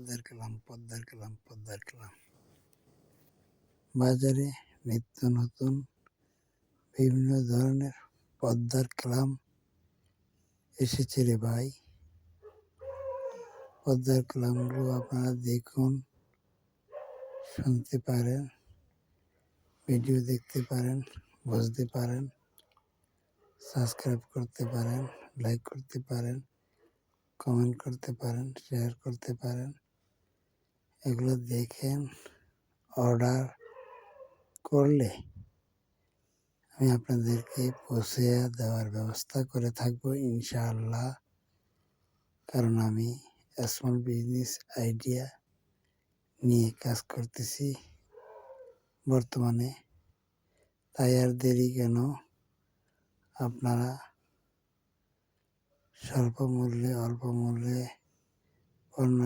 পদ্মার কালাম। বাজারে নিত্য নতুন বিভিন্ন ধরনের পদ্মার কালাম এসেছে রে ভাই। পদ্মার কালামগুলো আপনারা দেখুন, শুনতে পারেন, ভিডিও দেখতে পারেন, বুঝতে পারেন, সাবস্ক্রাইব করতে পারেন, লাইক করতে পারেন, কমেন্ট করতে পারেন, শেয়ার করতে পারেন। এগুলো দেখেন, অর্ডার করলে আমি আপনাদেরকে পৌঁছে দেওয়ার ব্যবস্থা করে থাকবো ইনশাআল্লাহ। কারণ আমি স্মল বিজনেস আইডিয়া নিয়ে কাজ করতেছি বর্তমানে। তাই আর দেরি কেন, আপনারা স্বল্প মূল্যে অল্প মূল্যে পণ্য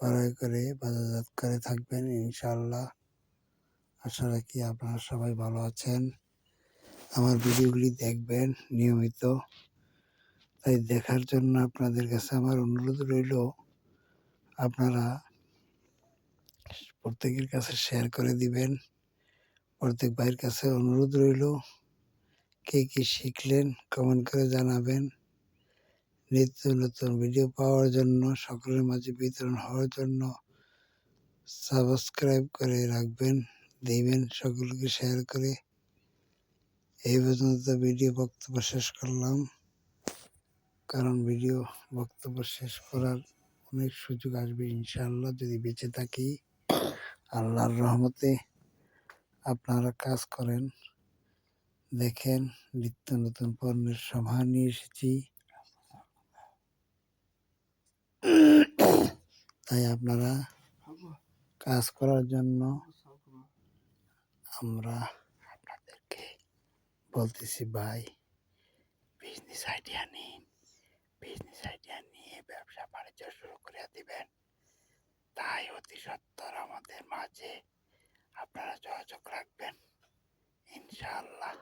ক্রয় করে বাজারজাত করে থাকবেন ইনশাআল্লাহ। আশা রাখি আপনারা সবাই ভালো আছেন। আমার ভিডিওগুলি দেখবেন নিয়মিত। তাই দেখার জন্য আপনাদের কাছে আমার অনুরোধ রইল, আপনারা প্রত্যেকের কাছে শেয়ার করে দিবেন। প্রত্যেক ভাইয়ের কাছে অনুরোধ রইল, কে কী শিখলেন কমেন্ট করে জানাবেন। নিত্য নতুন ভিডিও পাওয়ার জন্য, সকলের মাঝে বিতরণ হওয়ার জন্য সাবস্ক্রাইব করে রাখবেন, দিবেন সকলকে শেয়ার করে। এই পর্যন্ত ভিডিও বক্তব্য শেষ করলাম। কারণ ভিডিও বক্তব্য শেষ করার অনেক সুযোগ আসবে ইনশাআল্লাহ, যদি বেঁচে থাকি। আল্লাহর রহমতে আপনারা কাজ করেন, দেখেন নিত্য নতুন পণ্যের সমাহার নিয়ে এসেছি। তাই আপনারা কাজ করার জন্য আমরা আপনাদেরকে বলতেছি, ভাই বিজনেস আইডিয়া নিন, বিজনেস আইডিয়া নিয়ে ব্যবসা বাণিজ্য শুরু করে দিবেন। তাই অতি সত্বর আমাদের মাঝে আপনারা যোগাযোগ রাখবেন ইনশাআল্লাহ।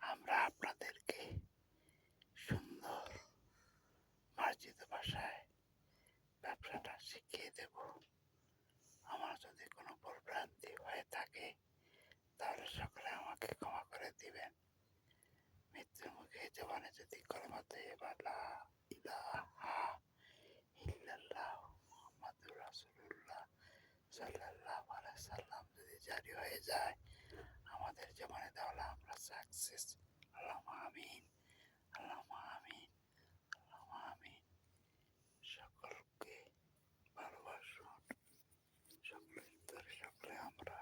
আমরা আপনাদেরকে সুন্দর মার্জিত ভাষায় ব্যবসাটা শিখিয়ে দেব। আমার যদি কোনো ভুলভ্রান্তি হয়ে থাকে তাহলে সকলে আমাকে ক্ষমা করে দিবেন। মৃত্যুর মুখে জবানে যদি কলমা তৈয়্যিবা লা ইলাহা ইল্লাল্লাহ মুহাম্মাদুর রাসূলুল্লাহ সাল্লাল্লাহু আলাইহি সাল্লাম যদি জারি হয়ে যায় আমাদের জবানে, তাহলে আমরা সাকসেস। আল্লাহুম্মা আমিন, আল্লাহুম্মা আমিন, আল্লাহুম্মা আমিন। সকলকে ভালোবাসুন, সকলের তরে সকলে আমরা,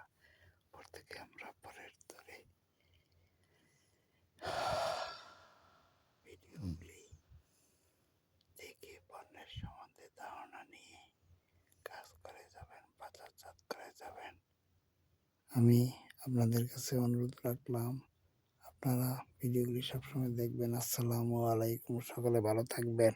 প্রত্যেকে আমরা পরের তরে ভিডিওগুলি দেখে পণ্যের সম্বন্ধে ধারণা নিয়ে কাজ করে যাবেন, বাজারজাত করে যাবেন। আমি আপনাদের কাছে অনুরোধ রাখলাম, আপনারা ভিডিওগুলি সবসময় দেখবেন। আসসালামু আলাইকুম, সকলে ভালো থাকবেন।